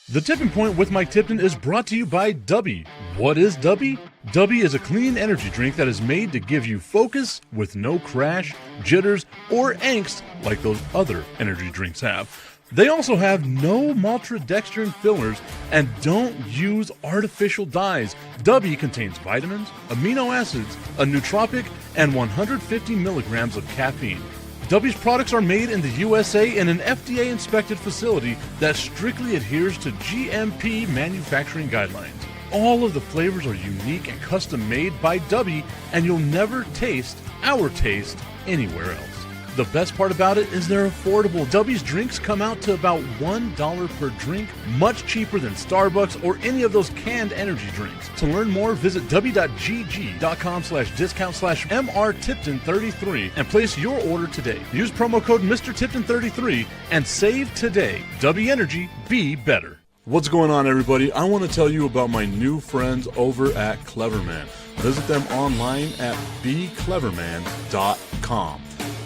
The Tipping Point with Mike Tipton is brought to you by Dubby. What is Dubby? Dubby is a clean energy drink that is made to give you focus with no crash, jitters, or angst like those other energy drinks have. They also have no maltodextrin fillers and don't use artificial dyes. Dubby contains vitamins, amino acids, a nootropic, and 150 milligrams of caffeine. Dubby's products are made in the USA in an FDA-inspected facility that strictly adheres to GMP manufacturing guidelines. All of the flavors are unique and custom-made by Dubby, and you'll never taste our taste anywhere else. The best part about it is they're affordable. Dubby's drinks come out to about $1 per drink, much cheaper than Starbucks or any of those canned energy drinks. To learn more, visit w.gg.com/discount/MRTipton33 and place your order today. Use promo code MrTipton33 and save today. Dubby Energy, be better. What's going on, everybody? I want to tell you about my new friends over at Cleverman. Visit them online at becleverman.com.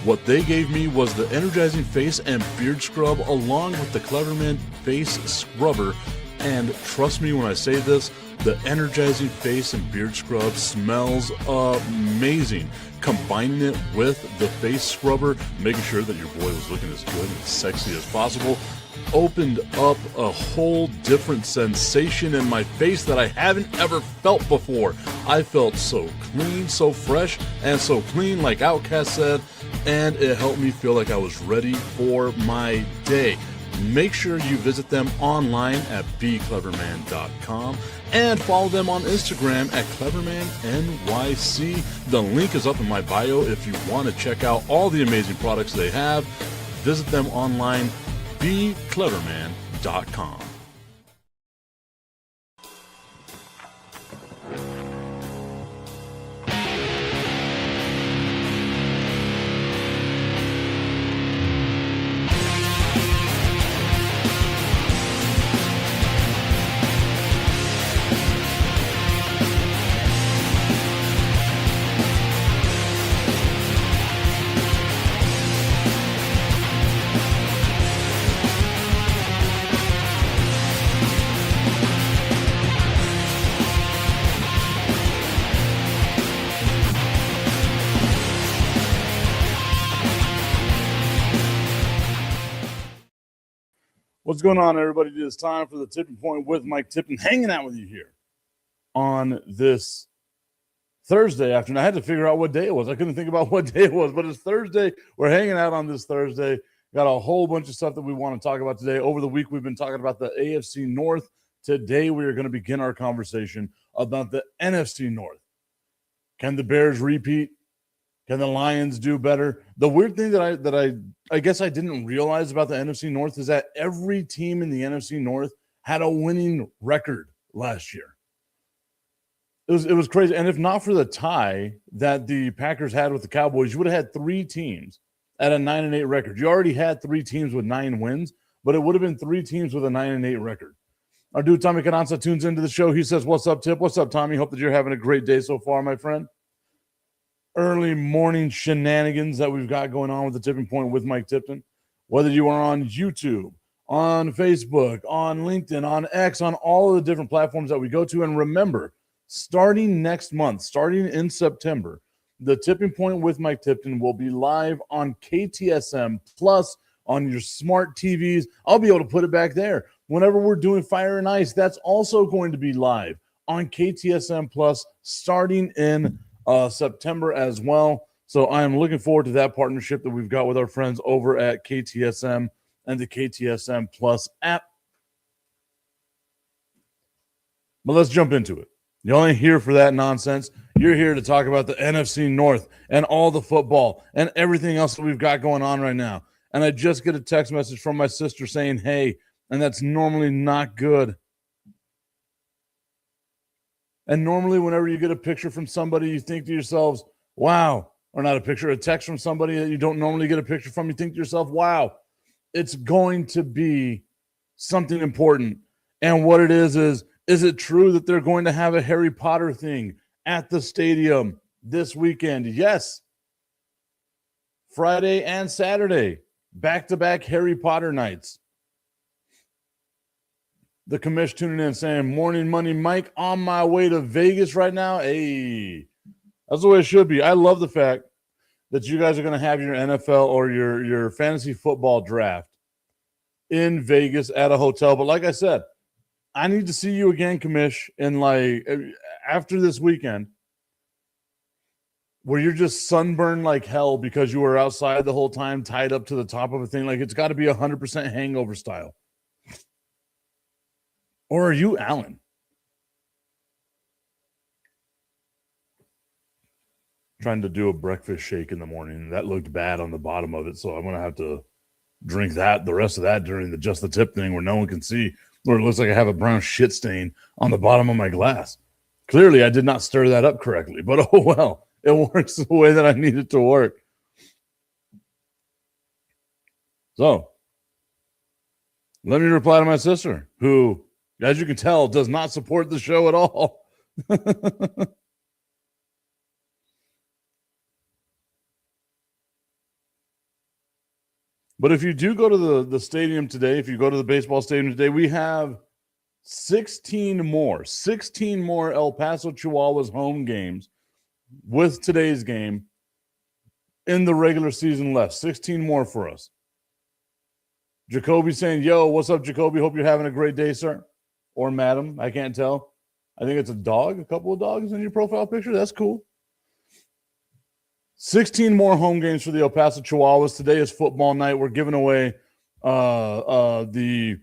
What they gave me was the energizing face and beard scrub along with the Cleverman face scrubber. And trust me when I say this, the energizing face and beard scrub smells amazing. Combining it with the face scrubber, making sure that your boy was looking as good and sexy as possible, opened up a whole different sensation in my face that I haven't ever felt before. I felt so clean, so fresh, and so clean, like Outkast said, and it helped me feel like I was ready for my day. Make sure you visit them online at becleverman.com and follow them on Instagram at clevermannyc. The link is up in my bio if you want to check out all the amazing products they have. Visit them online, becleverman.com. What's going on, everybody? It is time for the Tipping Point with Mike Tipton, hanging out with you here on this Thursday afternoon. I had to figure out what day it was. I couldn't think about what day it was, but it's Thursday. We're hanging out on this Thursday. Got a whole bunch of stuff that we want to talk about today. Over the week, we've been talking about the AFC North. Today, we are going to begin our conversation about the NFC North. Can the Bears repeat? Can the Lions do better? The weird thing that I guess I didn't realize about the NFC North is that every team in the NFC North had a winning record last year. It was crazy. And if not for the tie that the Packers had with the Cowboys, you would have had three teams at a 9-8 record. You already had three teams with 9 wins, but it would have been three teams with a 9-8 record. Our dude Tommy Cananza tunes into the show. He says, "What's up, Tip? What's up, Tommy? Hope that you're having a great day so far, my friend." Early morning shenanigans that we've got going on with the Tipping Point with Mike Tipton. Whether you are on YouTube, on Facebook, on LinkedIn, on X, on all of the different platforms that we go to. And remember, starting next month, starting in September, the Tipping Point with Mike Tipton will be live on KTSM Plus on your smart TVs. I'll be able to put it back there. Whenever we're doing Fire and Ice, that's also going to be live on KTSM Plus starting in September as well. So I am looking forward to that partnership that we've got with our friends over at KTSM and the KTSM Plus app. But let's jump into it. You ain't here for that nonsense. You're here to talk about the NFC North and all the football and everything else that we've got going on right now. And I just get a text message from my sister saying, "Hey," and that's normally not good. And normally whenever you get a picture from somebody, you think to yourselves, wow, or not a picture, a text from somebody that you don't normally get a picture from, you think to yourself, wow, it's going to be something important. And what it is it true that they're going to have a Harry Potter thing at the stadium this weekend? Yes. Friday and Saturday, back-to-back Harry Potter nights. The commish tuning in saying, morning money, Mike, on my way to Vegas right now. Hey, that's the way it should be. I love the fact that you guys are going to have your NFL or your fantasy football draft in Vegas at a hotel. But like I said, I need to see you again, commish, in like after this weekend where you're just sunburned like hell because you were outside the whole time, tied up to the top of a thing. Like, it's got to be 100% hangover style. Or are you Alan? Trying to do a breakfast shake in the morning. That looked bad on the bottom of it, so I'm going to have to drink the rest of that during the Just the Tip thing where no one can see, where it looks like I have a brown shit stain on the bottom of my glass. Clearly, I did not stir that up correctly, but oh well. It works the way that I need it to work. So, let me reply to my sister, who, as you can tell, does not support the show at all. But if you do go to the stadium today, if you go to the baseball stadium today, we have 16 more El Paso Chihuahuas home games with today's game in the regular season left. 16 more for us. Jacoby saying, yo, what's up, Jacoby? Hope you're having a great day, sir. Or madam. I can't tell. I think it's a dog, a couple of dogs in your profile picture. That's cool. 16 more home games for the El Paso Chihuahuas. Today is football night. We're giving away the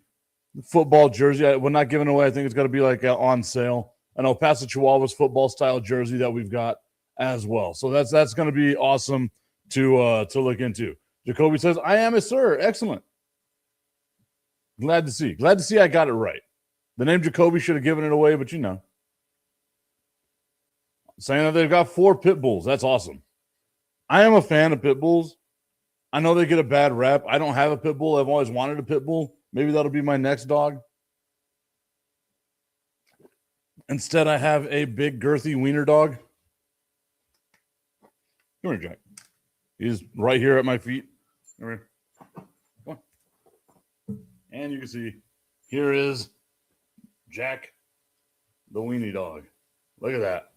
football jersey. We're not giving away. I think it's going to be like on sale. An El Paso Chihuahuas football style jersey that we've got as well. So that's going to be awesome to look into. Jacoby says, I am a sir. Excellent. Glad to see. Glad to see I got it right. The name Jacoby should have given it away, but you know. Saying that they've got 4 pit bulls. That's awesome. I am a fan of pit bulls. I know they get a bad rap. I don't have a pit bull. I've always wanted a pit bull. Maybe that'll be my next dog. Instead, I have a big, girthy wiener dog. Come here, Jack. He's right here at my feet. Come here. Come on. And you can see, here is Jack, the weenie dog. Look at that.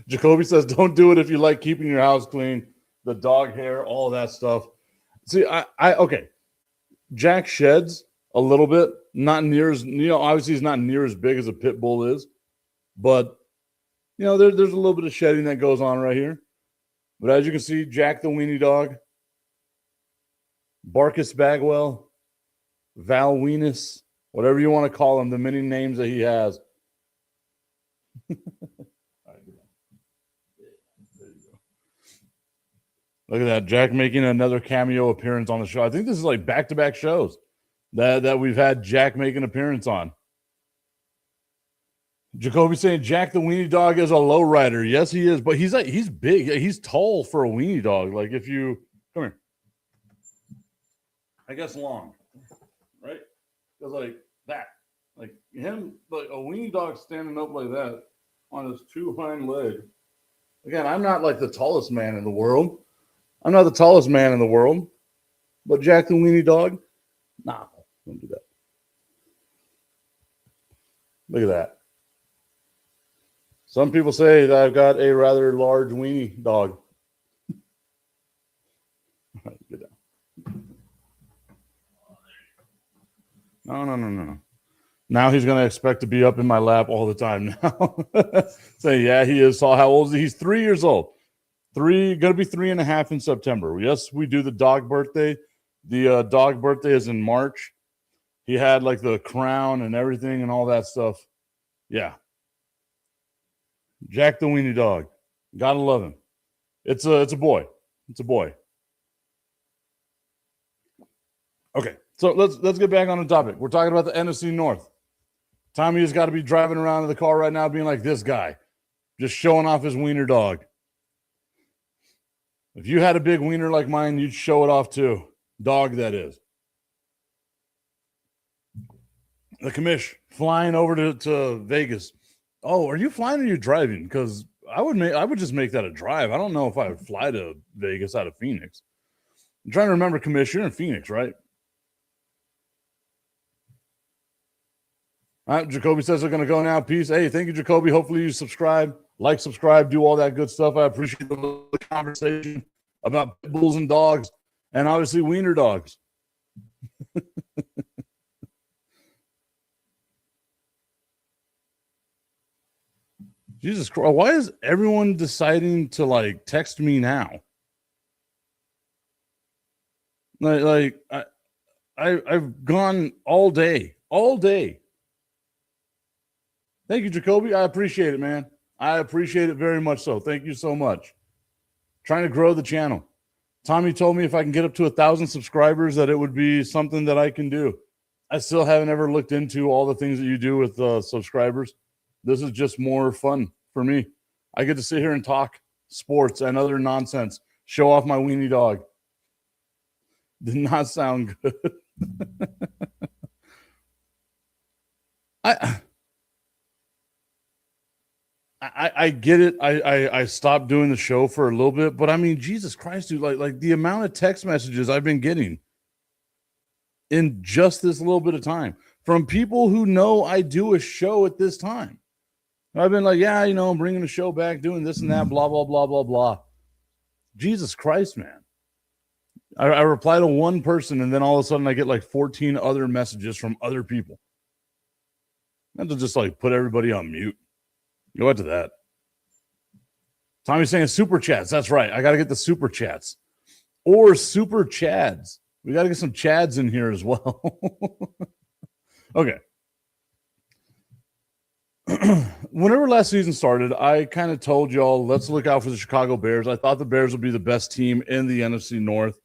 Jacoby says, don't do it if you like keeping your house clean, the dog hair, all that stuff. See, okay. Jack sheds a little bit, not near as, obviously he's not near as big as a pit bull is, but, there's a little bit of shedding that goes on right here. But as you can see, Jack the weenie dog, Barkus Bagwell, Val Weenus, whatever you want to call him, the many names that he has. Look at that. Jack making another cameo appearance on the show. I think this is like back-to-back shows that we've had Jack make an appearance on. Jacoby saying Jack the weenie dog is a low rider. Yes, he is, but he's big. He's tall for a weenie dog. Like if you come here, I guess long, right? Because like that, like him, like a weenie dog standing up like that on his 2 hind legs. Again, I'm not like the tallest man in the world. I'm not the tallest man in the world, but Jack the weenie dog, nah, don't do that. Look at that. Some people say that I've got a rather large weenie dog. Get down. No. Now he's going to expect to be up in my lap all the time now. Say, yeah, he is. Saw how old is he? He's 3 years old. Going to be 3.5 in September. Yes, we do the dog birthday. The dog birthday is in March. He had like the crown and everything and all that stuff. Yeah. Jack the weenie dog. Gotta love him. It's a boy. It's a boy. Okay, so let's get back on the topic. We're talking about the NFC North. Tommy has got to be driving around in the car right now being like this guy, just showing off his wiener dog. If you had a big wiener like mine, you'd show it off too. Dog, that is. The commish flying over to Vegas. Oh, are you flying or are you driving? Because I would just make that a drive. I don't know if I would fly to Vegas out of Phoenix. I'm trying to remember, commish, you're in Phoenix, right? All right, Jacoby says they're going to go now. Peace. Hey, thank you, Jacoby. Hopefully you subscribe, subscribe, do all that good stuff. I appreciate the conversation about pit bulls and dogs, and obviously wiener dogs. Jesus Christ, why is everyone deciding to like text me now? I've gone all day. Thank you, Jacoby. I appreciate it, man. I appreciate it very much so. Thank you so much. Trying to grow the channel. Tommy told me if I can get up to 1,000 subscribers that it would be something that I can do. I still haven't ever looked into all the things that you do with subscribers. This is just more fun for me. I get to sit here and talk sports and other nonsense. Show off my weenie dog. Did not sound good. I get it. I stopped doing the show for a little bit, but I mean, Jesus Christ, dude, like the amount of text messages I've been getting in just this little bit of time from people who know I do a show at this time. I've been like, yeah, I'm bringing the show back, doing this and that, blah, blah, blah, blah, blah. Jesus Christ, man. I reply to one person, and then all of a sudden I get like 14 other messages from other people. I have to just like put everybody on mute. Go back to that. Tommy's saying super chats. That's right. I got to get the super chats or super chads. We got to get some chads in here as well. Okay. Whenever last season started, I kind of told y'all, let's look out for the Chicago Bears. I thought the Bears would be the best team in the NFC North.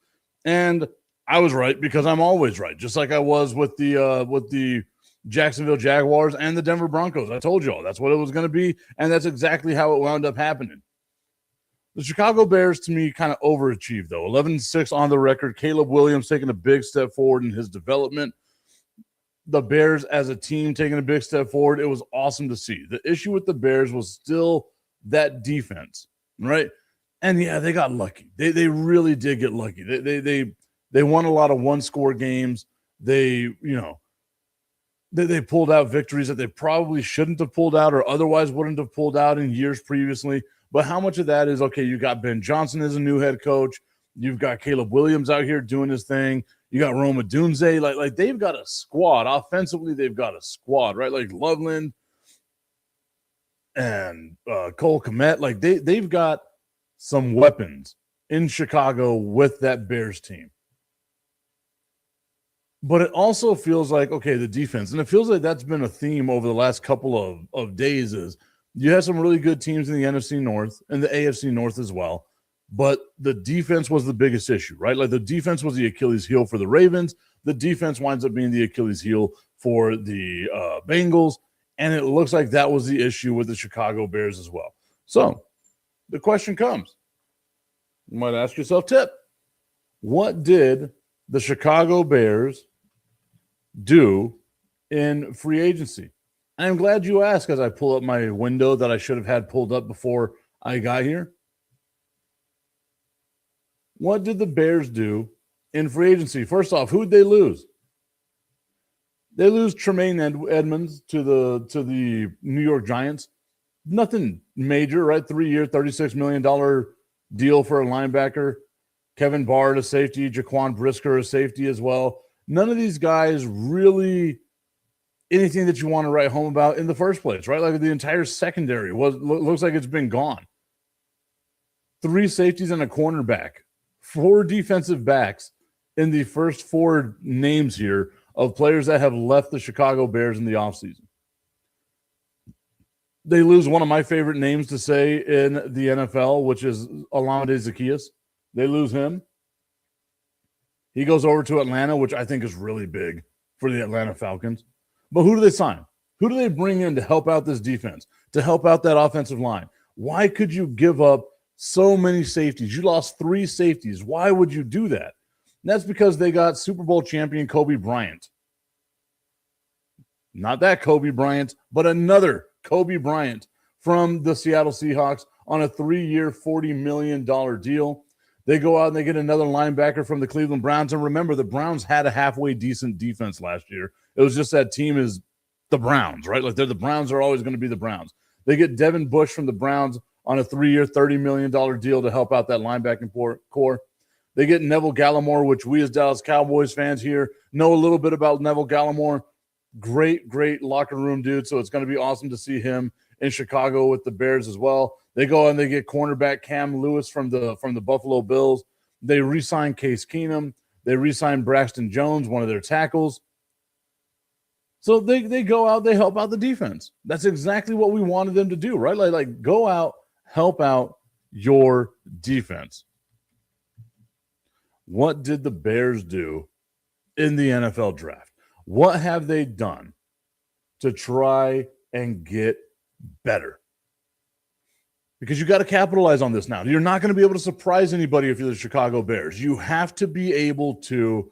And I was right because I'm always right, just like I was with the Jacksonville Jaguars and the Denver Broncos. I told y'all that's what it was going to be, and that's exactly how it wound up happening. The Chicago Bears, to me, kind of overachieved, though. 11-6 on the record. Caleb Williams taking a big step forward in his development. The Bears as a team taking a big step forward. It was awesome to see. The issue with the Bears was still that defense, right? And yeah, they got lucky. They really did get lucky. They won a lot of one-score games. They pulled out victories that they probably shouldn't have pulled out or otherwise wouldn't have pulled out in years previously. But how much of that is, okay, you got Ben Johnson as a new head coach. You've got Caleb Williams out here doing his thing. You got Roma Dunze. Like they've got a squad. Offensively, they've got a squad, right? Like Loveland and Cole Kmet. Like they've got some weapons in Chicago with that Bears team. But it also feels like, okay, the defense, and it feels like that's been a theme over the last couple of days, is you have some really good teams in the NFC North and the AFC North as well, but the defense was the biggest issue, right? Like the defense was the Achilles heel for the Ravens. The defense winds up being the Achilles heel for the Bengals, and it looks like that was the issue with the Chicago Bears as well. So the question comes. You might ask yourself, Tip, what did the Chicago Bears do in free agency? I'm glad you asked as I pull up my window that I should have had pulled up before I got here. What did the Bears do in free agency? First off, who'd they lose? They lose Tremaine Edmonds to the New York Giants. Nothing major, right? 3-year, $36 million deal for a linebacker. Kevin Bard, a safety. Jaquan Brisker, a safety as well. None of these guys really anything that you want to write home about in the first place, right? Like the entire secondary looks like it's been gone. 3 safeties and a cornerback. 4 defensive backs in the first 4 names here of players that have left the Chicago Bears in the offseason. They lose one of my favorite names to say in the NFL, which is Olamide Zaccheaus. They lose him. He goes over to Atlanta, which I think is really big for the Atlanta Falcons. But who do they sign? Who do they bring in to help out this defense, to help out that offensive line? Why could you give up so many safeties? You lost 3 safeties. Why would you do that? And that's because they got Super Bowl champion Kobe Bryant. Not that Kobe Bryant, but another Kobe Bryant from the Seattle Seahawks on a 3-year, $40 million deal. They go out and they get another linebacker from the Cleveland Browns. And remember, the Browns had a halfway decent defense last year. It was just that team is the Browns, right? Like, they're the Browns are always going to be the Browns. They get Devin Bush from the Browns on a 3-year, $30 million deal to help out that linebacking core. They get Neville Gallimore, which we as Dallas Cowboys fans here know a little bit about Neville Gallimore. Great locker room dude, so it's going to be awesome to see him in Chicago with the Bears as well. They go and they get cornerback Cam Lewis from the Buffalo Bills. They re-sign Case Keenum. They re-sign Braxton Jones, one of their tackles. So they go out, they help out the defense. That's exactly what we wanted them to do, right? Like go out, help out your defense. What did the Bears do in the NFL draft? What have they done to try and get better? Because you got to capitalize on this now. You're not going to be able to surprise anybody if you're the Chicago Bears. You have to be able to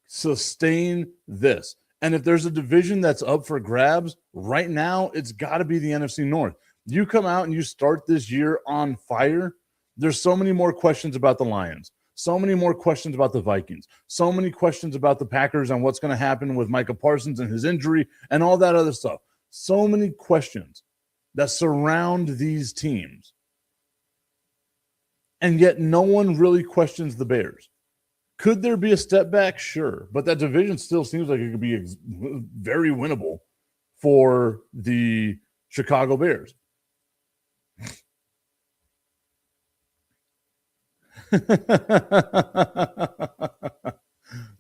sustain this. And if there's a division that's up for grabs right now, it's got to be the NFC North. You come out and you start this year on fire, there's so many more questions about the Lions, so many more questions about the Vikings, so many questions about the Packers and what's going to happen with Micah Parsons and his injury and all that other stuff. So many questions that surround these teams. And yet no one really questions the Bears. Could there be a step back? Sure. But that division still seems like it could be very winnable for the Chicago Bears.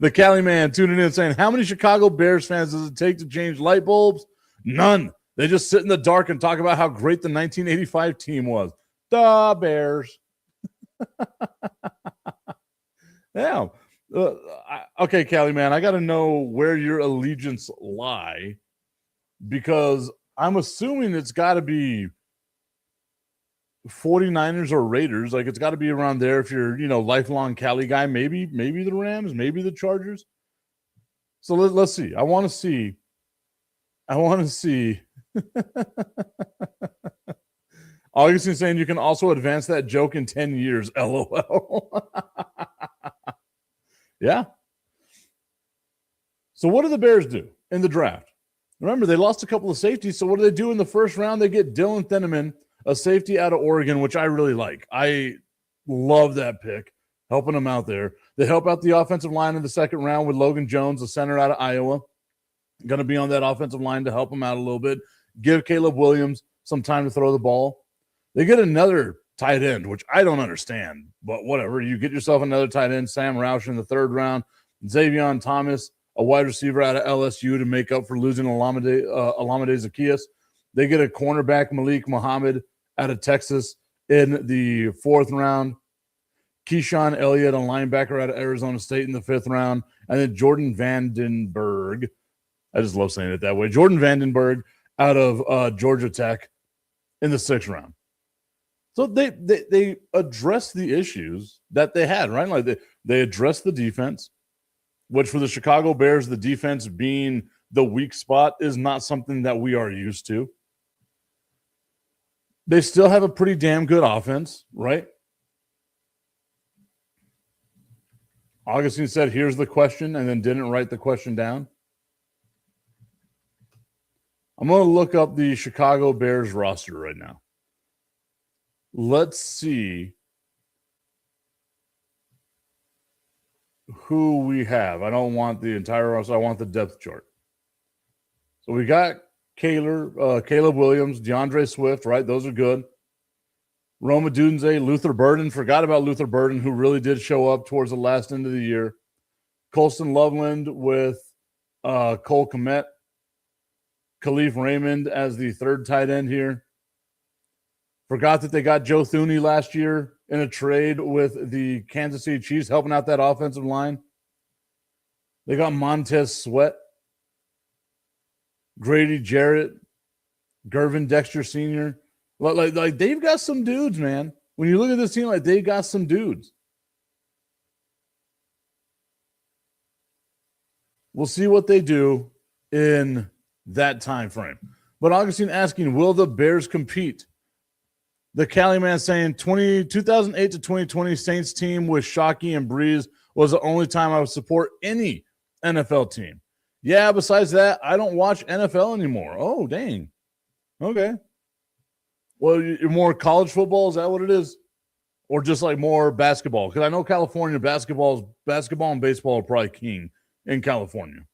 The Cali man tuning in saying, how many Chicago Bears fans does it take to change light bulbs? None. They just sit in the dark and talk about how great the 1985 team was. The Bears. Yeah. Okay, Cali man, I got to know where your allegiance lie, because I'm assuming it's got to be 49ers or Raiders. Like, it's got to be around there if you're, lifelong Cali guy. Maybe the Rams, maybe the Chargers. So let's see. I want to see. Augustine saying you can also advance that joke in 10 years. LOL. Yeah. So what do the Bears do in the draft? Remember, they lost a couple of safeties. So what do they do in the first round? They get Dylan Thieneman, a safety out of Oregon, which I really like. I love that pick, helping them out there. They help out the offensive line in the second round with Logan Jones, a center out of Iowa. Going to be on that offensive line to help them out a little bit. Give Caleb Williams some time to throw the ball. They get another tight end, which I don't understand, but whatever. You get yourself another tight end, Sam Roush in the third round. Xavion Thomas, a wide receiver out of LSU to make up for losing Olamide Zaccheaus. They get a cornerback, Malik Muhammad, out of Texas in the fourth round. Keyshawn Elliott, a linebacker out of Arizona State in the fifth round. And then Jordan Vandenberg. I just love saying it that way. Jordan Vandenberg out of Georgia Tech in the sixth round. So they address the issues that they had, right? Like they address the defense, which for the Chicago Bears, the defense being the weak spot is not something that we are used to. They still have a pretty damn good offense, right? Augustine said, here's the question, and then didn't write the question down. I'm going to look up the Chicago Bears roster right now. Let's see who we have. I don't want the entire roster. I want the depth chart. So we got Caleb Williams, DeAndre Swift, right? Those are good. Roma Dunze, Luther Burden. Forgot about Luther Burden, who really did show up towards the last end of the year. Colston Loveland with Cole Kmet. Khalif Raymond as the third tight end here. Forgot that they got Joe Thuney last year in a trade with the Kansas City Chiefs, helping out that offensive line. They got Montez Sweat, Grady Jarrett, Gervin Dexter Sr. Like they've got some dudes, man. When you look at this team, like they got some dudes. We'll see what they do in that time frame. But Augustine asking, will the Bears compete? The Cali man saying 2008 to 2020 Saints team with Shockey and Breeze was the only time I would support any NFL team. Yeah, besides that, I don't watch NFL anymore. Oh, dang. Okay. Well, you're more college football? Is that what it is? Or just like more basketball? Because I know California basketball and baseball are probably king in California.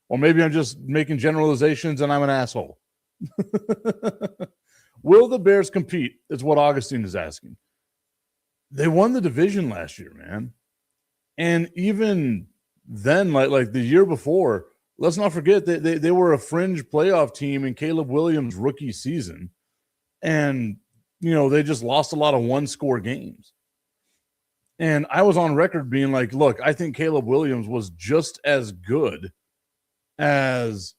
Or maybe I'm just making generalizations and I'm an asshole. Will the Bears compete? Is what Augustine is asking. They won the division last year, man. And even then, like the year before, let's not forget that they were a fringe playoff team in Caleb Williams' rookie season. And, they just lost a lot of one-score games. And I was on record being like, look, I think Caleb Williams was just as good as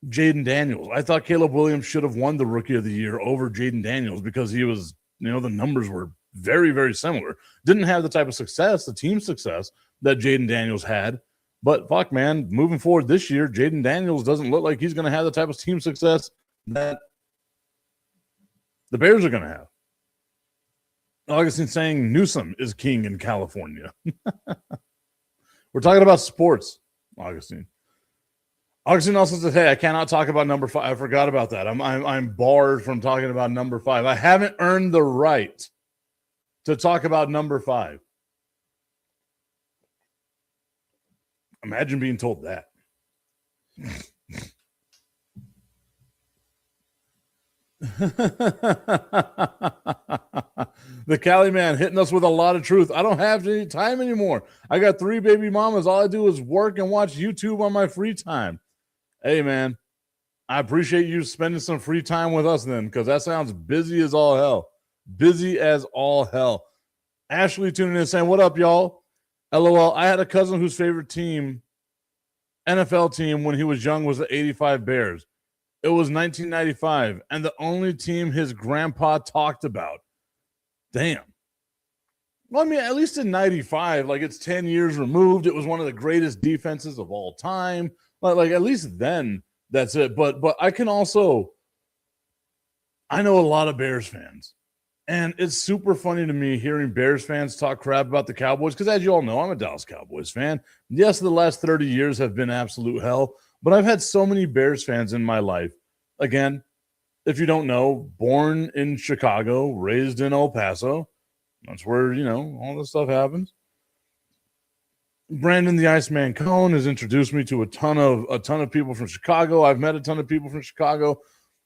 Jaden Daniels. I thought Caleb Williams should have won the Rookie of the Year over Jaden Daniels because he was, the numbers were very, very similar. Didn't have the type of success, the team success that Jaden Daniels had. But fuck, man, moving forward this year, Jaden Daniels doesn't look like he's going to have the type of team success that the Bears are going to have. Augustine saying Newsom is king in California. We're talking about sports, Augustine. Augustine also says, hey, I cannot talk about number 5. I forgot about that. I'm barred from talking about number 5. I haven't earned the right to talk about number 5. Imagine being told that. The Cali man hitting us with a lot of truth. I don't have any time anymore. I got 3 baby mamas. All I do is work and watch YouTube on my free time. Hey, man, I appreciate you spending some free time with us then, because that sounds busy as all hell. Busy as all hell. Ashley tuning in saying, what up, y'all? LOL. I had a cousin whose favorite team, NFL team, when he was young was the 85 Bears. It was 1995, and the only team his grandpa talked about. Damn. Well, I mean, at least in 95, like it's 10 years removed. It was one of the greatest defenses of all time. Like at least then, that's it. But I can also, I know a lot of Bears fans, and it's super funny to me hearing Bears fans talk crap about the Cowboys, because as you all know, I'm a Dallas Cowboys fan. Yes, the last 30 years have been absolute hell, but I've had so many Bears fans in my life. Again, if you don't know, born in Chicago, raised in El Paso. That's where, all this stuff happens. Brandon the Iceman Cohn has introduced me to a ton of people from Chicago. I've met a ton of people from Chicago.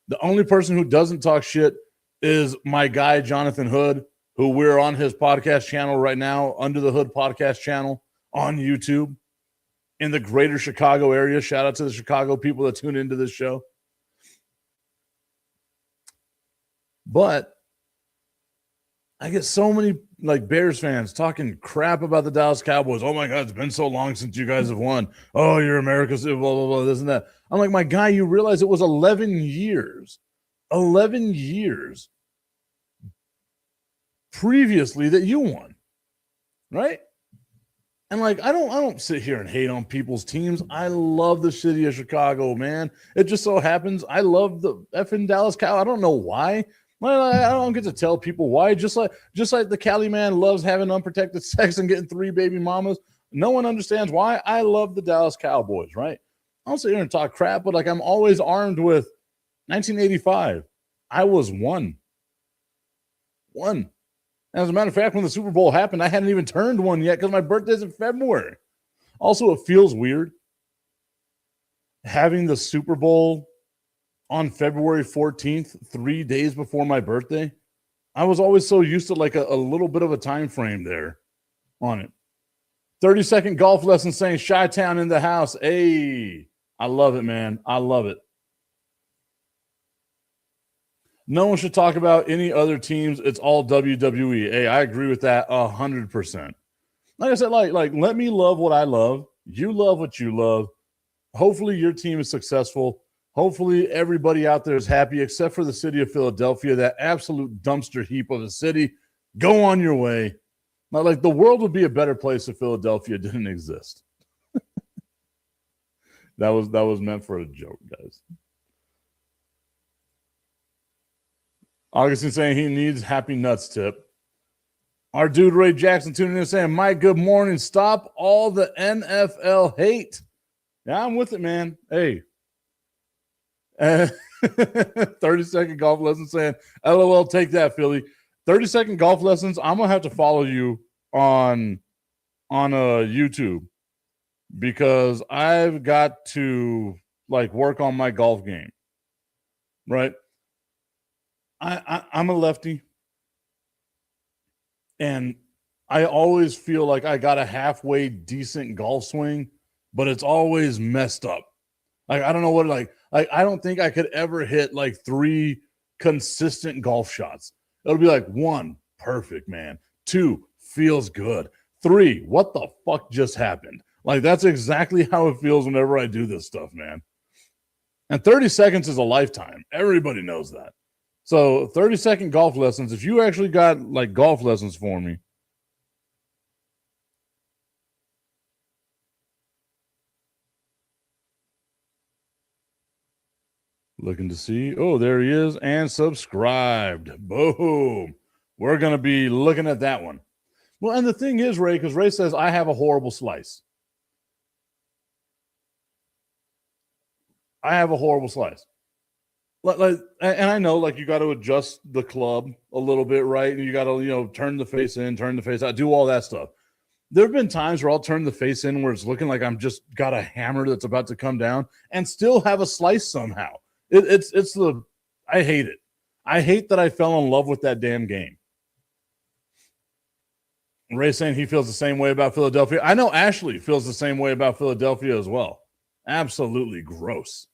The only person who doesn't talk shit is my guy, Jonathan Hood, who we're on his podcast channel right now, Under the Hood podcast channel on YouTube in the greater Chicago area. Shout out to the Chicago people that tune into this show. But I get so many Bears fans talking crap about the Dallas Cowboys. Oh my God, it's been so long since you guys have won. Oh, you're America's blah, blah, blah, this and that. I'm like, my guy, you realize it was 11 years. 11 years previously that you won. Right? And I don't sit here and hate on people's teams. I love the city of Chicago, man. It just so happens I love the effing Dallas Cowboys. I don't know why. I don't get to tell people why. Just like the Cali man loves having unprotected sex and getting 3 baby mamas. No one understands why. I love the Dallas Cowboys, right? I don't sit here and talk crap, but I'm always armed with 1985. I was one. As a matter of fact, when the Super Bowl happened, I hadn't even turned 1 yet because my birthday's in February. Also, it feels weird having the Super Bowl on February 14th, 3 days before my birthday. I was always so used to a little bit of a time frame there on it. 30-second golf lesson saying Chi-Town in the house. Hey, I love it, man. I love it. No one should talk about any other teams. It's all WWE. Hey, I agree with that 100%. Like I said, let me love what I love. You love what you love. Hopefully your team is successful. Hopefully everybody out there is happy, except for the city of Philadelphia, that absolute dumpster heap of a city. Go on your way. The world would be a better place if Philadelphia didn't exist. That was meant for a joke, guys. Augustine saying he needs happy nuts tip. Our dude Ray Jackson tuning in saying, Mike, good morning. Stop all the NFL hate. Yeah, I'm with it, man. Hey. 30-second golf lessons saying, LOL, take that, Philly. 30-second golf lessons. I'm going to have to follow you on YouTube because I've got to like work on my golf game, right? I'm a lefty, and I always feel like I got a halfway decent golf swing, but it's always messed up. Like, I don't know what, like I don't think I could ever hit like 3 consistent golf shots. It'll be like 1, perfect, man. 2, feels good. 3, what the fuck just happened? Like, that's exactly how it feels whenever I do this stuff, man. And 30 seconds is a lifetime. Everybody knows that. So 30-second golf lessons, if you actually got like golf lessons for me, looking to see. Oh, there he is, and subscribed. Boom. We're going to be looking at that one. Well, and the thing is, Ray, because Ray says, I have a horrible slice. I have a horrible slice. And I know, like, you got to adjust the club a little bit, right? And you got to, turn the face in, turn the face out, do all that stuff. There have been times where I'll turn the face in where it's looking like I'm just got a hammer that's about to come down and still have a slice somehow. I hate it. I hate that I fell in love with that damn game. Ray saying he feels the same way about Philadelphia. I know Ashley feels the same way about Philadelphia as well. Absolutely gross.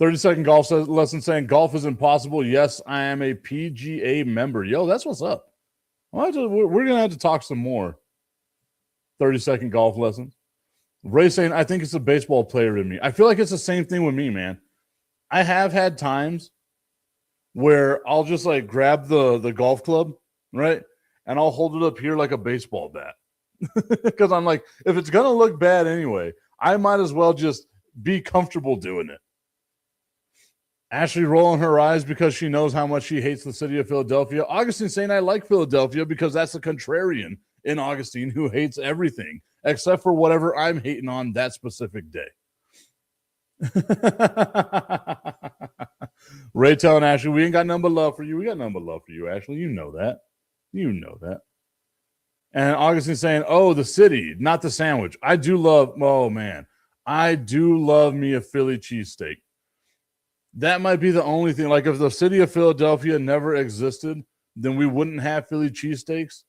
30-second golf lesson saying golf is impossible. Yes, I am a PGA member. Yo, that's what's up. We're going to have to talk some more 30-second golf lessons. Ray saying, I think it's a baseball player in me. I feel like it's the same thing with me, man. I have had times where I'll just like grab the golf club, right? And I'll hold it up here like a baseball bat. Because I'm like, if it's going to look bad anyway, I might as well just be comfortable doing it. Ashley rolling her eyes because she knows how much she hates the city of Philadelphia. Augustine saying, I like Philadelphia because that's the contrarian in Augustine who hates everything except for whatever I'm hating on that specific day. Ray telling Ashley, we ain't got none but love for you. We got none but love for you, Ashley. You know that. You know that. And Augustine saying, oh, the city, not the sandwich. I do love me a Philly cheesesteak. That might be the only thing. Like, if the city of Philadelphia never existed, then we wouldn't have Philly cheesesteaks.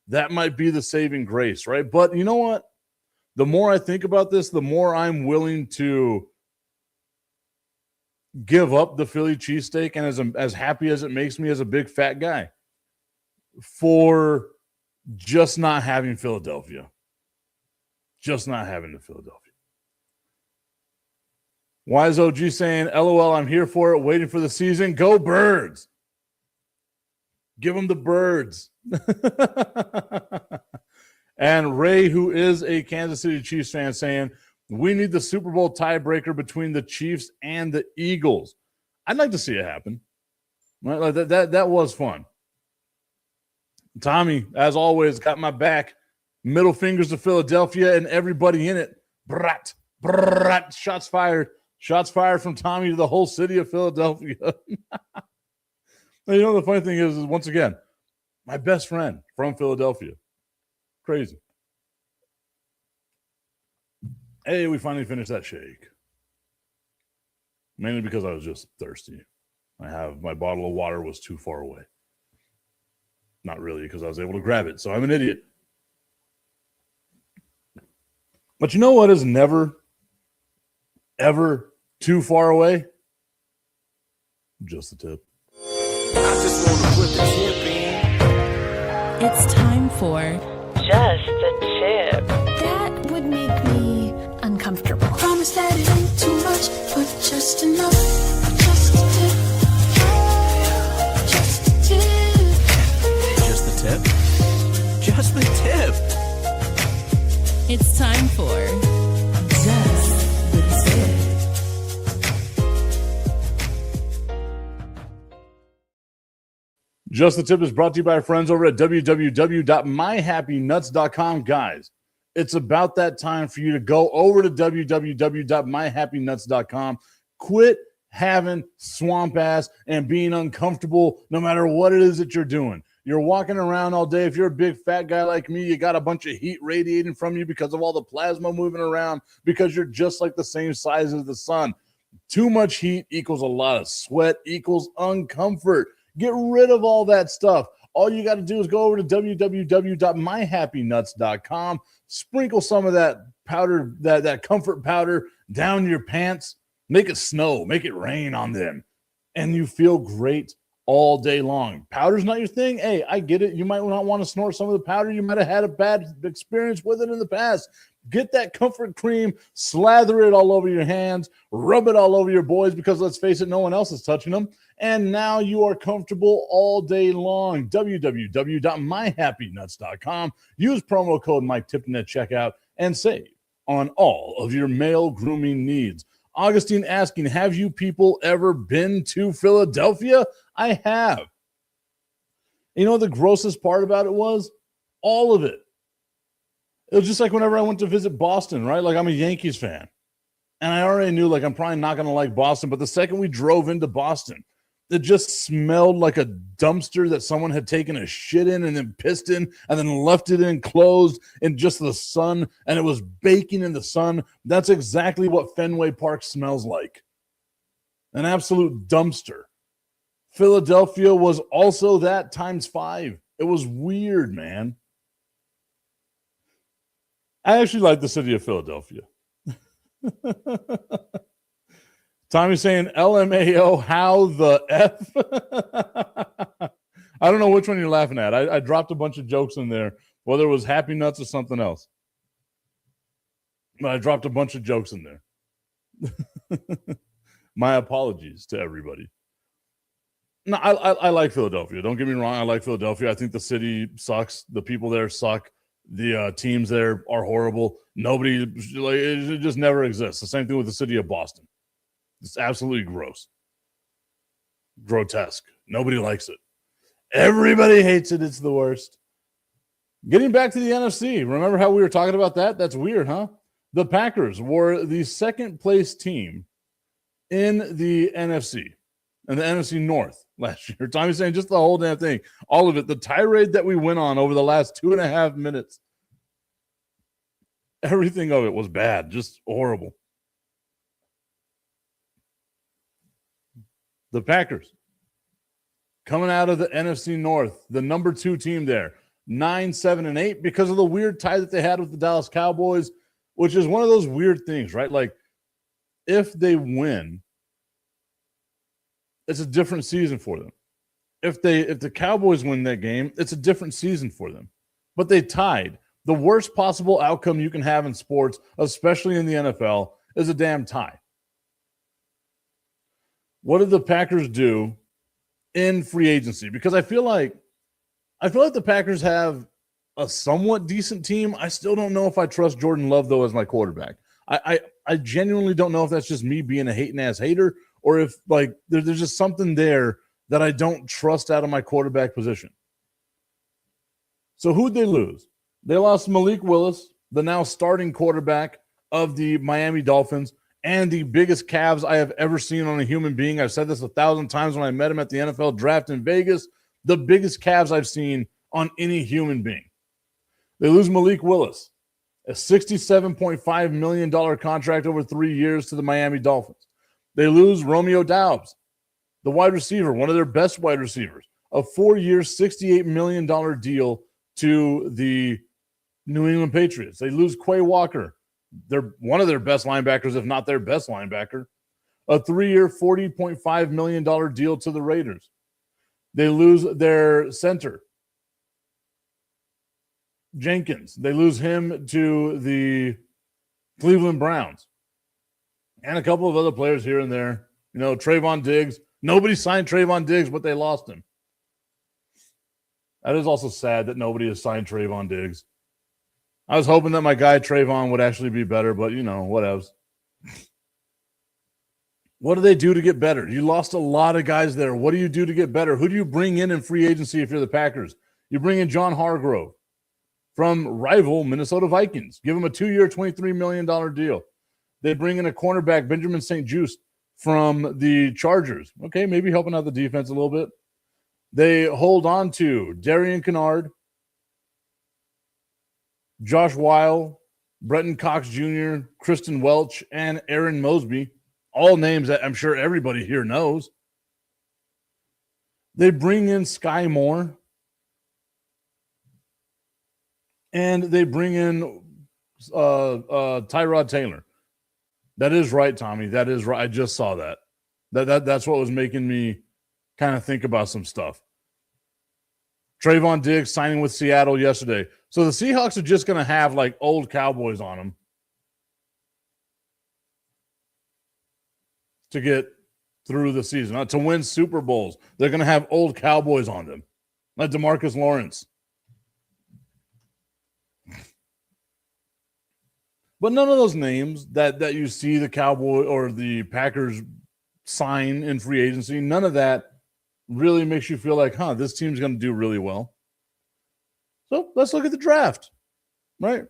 That might be the saving grace, right? But you know what? The more I think about this, the more I'm willing to give up the Philly cheesesteak, and as happy as it makes me as a big fat guy, for just not having Philadelphia. Just not having the Philadelphia. Why is OG saying, LOL, I'm here for it, waiting for the season. Go Birds. Give them the birds. And Ray, who is a Kansas City Chiefs fan, saying, we need the Super Bowl tiebreaker between the Chiefs and the Eagles. I'd like to see it happen. Right? Like that was fun. Tommy, as always, got my back. Middle fingers to Philadelphia and everybody in it. Brat, brat, shots fired. Shots fired from Tommy to the whole city of Philadelphia. You know, the funny thing is once again, my best friend from Philadelphia. Crazy. Hey, we finally finished that shake. Mainly because I was just thirsty. My bottle of water was too far away. Not really, because I was able to grab it. So I'm an idiot. But you know what is never, ever too far away? Just the tip. I just want to put the tip in. It's time for Just the Tip. That would make me uncomfortable. Promise that it ain't too much, but just enough. Just a tip. Just a tip. Just the tip. Just the tip. It's time for Just the Tip. Just the Tip is brought to you by our friends over at www.myhappynuts.com. Guys, it's about that time for you to go over to www.myhappynuts.com. Quit having swamp ass and being uncomfortable no matter what it is that you're doing. You're walking around all day. If you're a big fat guy like me, you got a bunch of heat radiating from you because of all the plasma moving around, because you're just like the same size as the sun. Too much heat equals a lot of sweat equals uncomfort. Get rid of all that stuff. All you got to do is go over to www.myhappynuts.com, sprinkle some of that powder, that comfort powder down your pants, make it snow, make it rain on them, and you feel great all day long. Powder's not your thing. Hey, I get it. You might not want to snort some of the powder. You might have had a bad experience with it in the past. Get that comfort cream, slather it all over your hands, rub it all over your boys, because let's face it, no one else is touching them. And now you are comfortable all day long. www.myhappynuts.com. Use promo code Mike Tipton at checkout and save on all of your male grooming needs. Augustine asking, have you people ever been to Philadelphia? I have. You know what the grossest part about it was? All of it. It was just like whenever I went to visit Boston, right? Like, I'm a Yankees fan. And I already knew, like, I'm probably not going to like Boston. But the second we drove into Boston, it just smelled like a dumpster that someone had taken a shit in and then pissed in and then left it in closed in just the sun, and it was baking in the sun. That's exactly what Fenway Park smells like. An absolute dumpster. Philadelphia was also that times 5. It was weird, man. I actually like the city of Philadelphia. Tommy's saying LMAO, how the F? I don't know which one you're laughing at. I dropped a bunch of jokes in there, whether it was Happy Nuts or something else. But I dropped a bunch of jokes in there. My apologies to everybody. No, I like Philadelphia. Don't get me wrong. I like Philadelphia. I think the city sucks. The people there suck. The teams there are horrible. Nobody, like, it just never exists. The same thing with the city of Boston. It's absolutely gross. Grotesque. Nobody likes it. Everybody hates it. It's the worst. Getting back to the NFC. Remember how we were talking about that? That's weird, huh? The Packers were the second place team in the NFC and the NFC North last year. Tommy's saying just the whole damn thing. All of it. The tirade that we went on over the last 2.5 minutes. Everything of it was bad. Just horrible. The Packers coming out of the NFC North, the number 2 team there, 9-7-8, because of the weird tie that they had with the Dallas Cowboys, which is one of those weird things, right? Like, if they win, it's a different season for them. If the Cowboys win that game, it's a different season for them. But they tied. The worst possible outcome you can have in sports, especially in the NFL, is a damn tie. What did the Packers do in free agency? Because I feel like the Packers have a somewhat decent team. I still don't know if I trust Jordan Love, though, as my quarterback. I genuinely don't know if that's just me being a hating-ass hater, or if, like, there's just something there that I don't trust out of my quarterback position. So who'd they lose? They lost Malik Willis, the now starting quarterback of the Miami Dolphins, and the biggest calves I have ever seen on a human being. I've said this 1,000 times when I met him at the NFL draft in Vegas. The biggest calves I've seen on any human being. They lose Malik Willis, a $67.5 million contract over 3 years to the Miami Dolphins. They lose Romeo Doubs, the wide receiver, one of their best wide receivers, a 4-year, $68 million deal to the New England Patriots. They lose Quay Walker. They're one of their best linebackers, if not their best linebacker. A 3-year, $40.5 million deal to the Raiders. They lose their center, Jenkins. They lose him to the Cleveland Browns. And a couple of other players here and there. You know, Trayvon Diggs. Nobody signed Trayvon Diggs, but they lost him. That is also sad that nobody has signed Trayvon Diggs. I was hoping that my guy Trayvon would actually be better, but, you know, whatevs. What do they do to get better? You lost a lot of guys there. What do you do to get better? Who do you bring in free agency if you're the Packers? You bring in John Hargrove from rival Minnesota Vikings. Give him a 2-year, $23 million deal. They bring in a cornerback, Benjamin St-Juste, from the Chargers. Okay, maybe helping out the defense a little bit. They hold on to Darian Kennard, Josh Weil, Bretton Cox Jr., Kristen Welch, and Aaron Mosby. All names that I'm sure everybody here knows. They bring in Sky Moore. And they bring in Tyrod Taylor. That is right, Tommy. That is right. I just saw that. That's what was making me kind of think about some stuff. Trayvon Diggs signing with Seattle yesterday. So the Seahawks are just going to have like old Cowboys on them to get through the season. To win Super Bowls, they're going to have old Cowboys on them, like DeMarcus Lawrence. But none of those names that you see the Cowboy or the Packers sign in free agency, none of that really makes you feel like, this team's going to do really well. So let's look at the draft, right?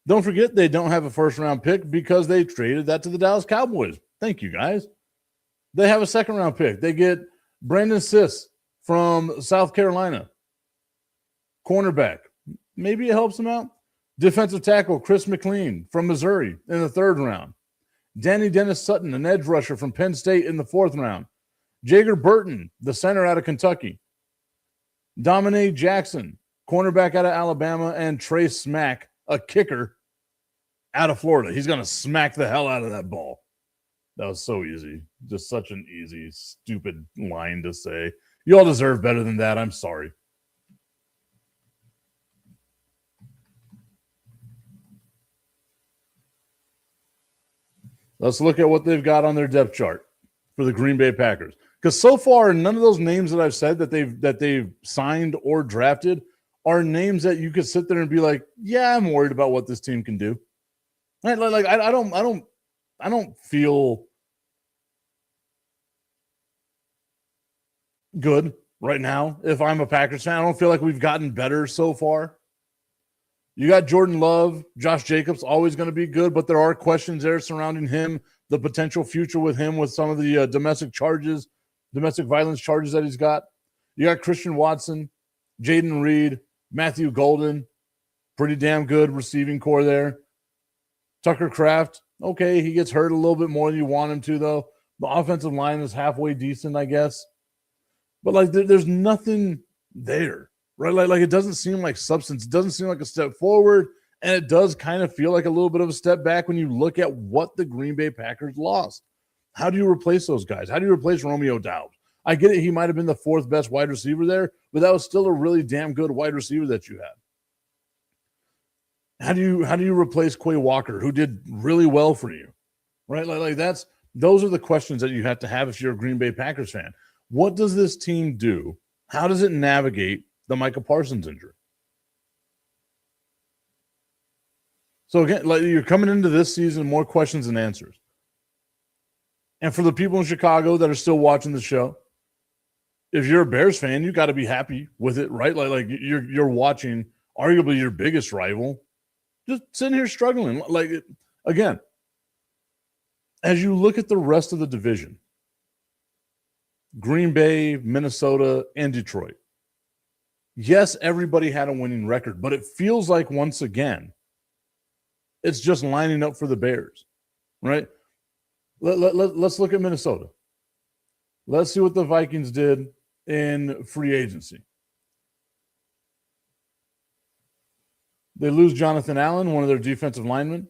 Don't forget they don't have a first-round pick because they traded that to the Dallas Cowboys. Thank you, guys. They have a second-round pick. They get Brandon Siss from South Carolina, cornerback. Maybe it helps them out. Defensive tackle Chris McLean from Missouri in the 3rd round. Danny Dennis Sutton, an edge rusher from Penn State in the 4th round. Jager Burton, the center out of Kentucky. Dominique Jackson, cornerback out of Alabama. And Trey Smack, a kicker out of Florida. He's going to smack the hell out of that ball. That was so easy. Just such an easy, stupid line to say. You all deserve better than that. I'm sorry. Let's look at what they've got on their depth chart for the Green Bay Packers. Because so far, none of those names that I've said that they've signed or drafted are names that you could sit there and be like, yeah, I'm worried about what this team can do. I don't feel good right now. If I'm a Packers fan, I don't feel like we've gotten better so far. You got Jordan Love, Josh Jacobs, always going to be good, but there are questions there surrounding him, the potential future with him with some of the domestic violence charges that he's got. You got Christian Watson, Jaden Reed, Matthew Golden, pretty damn good receiving core there. Tucker Kraft, okay, he gets hurt a little bit more than you want him to, though. The offensive line is halfway decent, I guess. But, there's nothing there. Right, like it doesn't seem like substance. It doesn't seem like a step forward, and it does kind of feel like a little bit of a step back when you look at what the Green Bay Packers lost. How do you replace those guys? How do you replace Romeo Doubs? I get it; he might have been the 4th best wide receiver there, but that was still a really damn good wide receiver that you had. How do you replace Quay Walker, who did really well for you? Right, those are the questions that you have to have if you're a Green Bay Packers fan. What does this team do? How does it navigate the Micah Parsons injury? So again, you're coming into this season, more questions than answers. And for the people in Chicago that are still watching the show, if you're a Bears fan, you got to be happy with it, right? Like you're watching arguably your biggest rival just sitting here struggling. Again, as you look at the rest of the division, Green Bay, Minnesota, and Detroit, yes, everybody had a winning record, but it feels like once again, it's just lining up for the Bears, right? Let's look at Minnesota. Let's see what the Vikings did in free agency. They lose Jonathan Allen, one of their defensive linemen.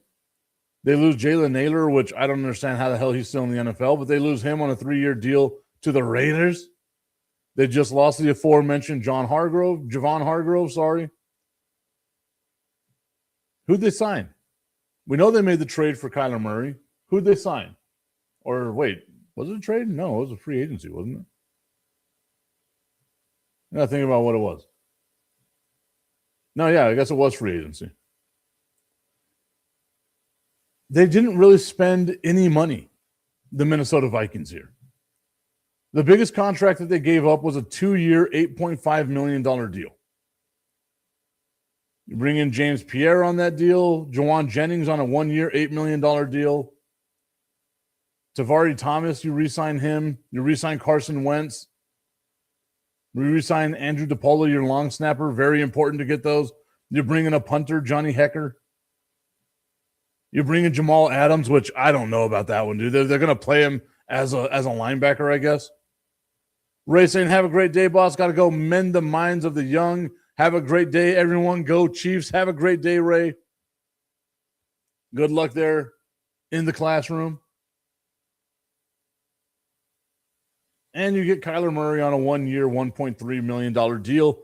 They lose Jalen Naylor, which I don't understand how the hell he's still in the NFL, but they lose him on a 3-year deal to the Raiders. They just lost the aforementioned Javon Hargrove, sorry. Who'd they sign? We know they made the trade for Kyler Murray. Who'd they sign? Or wait, was it a trade? No, it was a free agency, wasn't it? I gotta think about what it was. No, yeah, I guess it was free agency. They didn't really spend any money the Minnesota Vikings here. The biggest contract that they gave up was a 2-year, $8.5 million deal. You bring in James Pierre on that deal, Jawan Jennings on a 1-year, $8 million deal. Tavari Thomas, you re-sign him. You re-sign Carson Wentz. You re-sign Andrew DePaula, your long snapper. Very important to get those. You bring in a punter, Johnny Hecker. You bring in Jamal Adams, which I don't know about that one, dude. They're going to play him as a linebacker, I guess. Ray saying, have a great day, boss. Got to go mend the minds of the young. Have a great day, everyone. Go Chiefs. Have a great day, Ray. Good luck there in the classroom. And you get Kyler Murray on a 1-year, $1.3 million deal.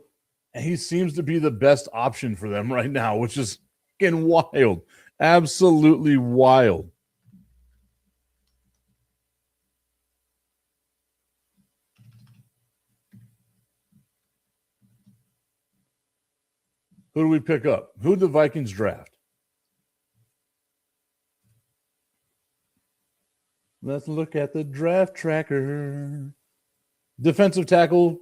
And he seems to be the best option for them right now, which is fucking wild. Absolutely wild. Who do we pick up? Who did the Vikings draft? Let's look at the draft tracker. Defensive tackle,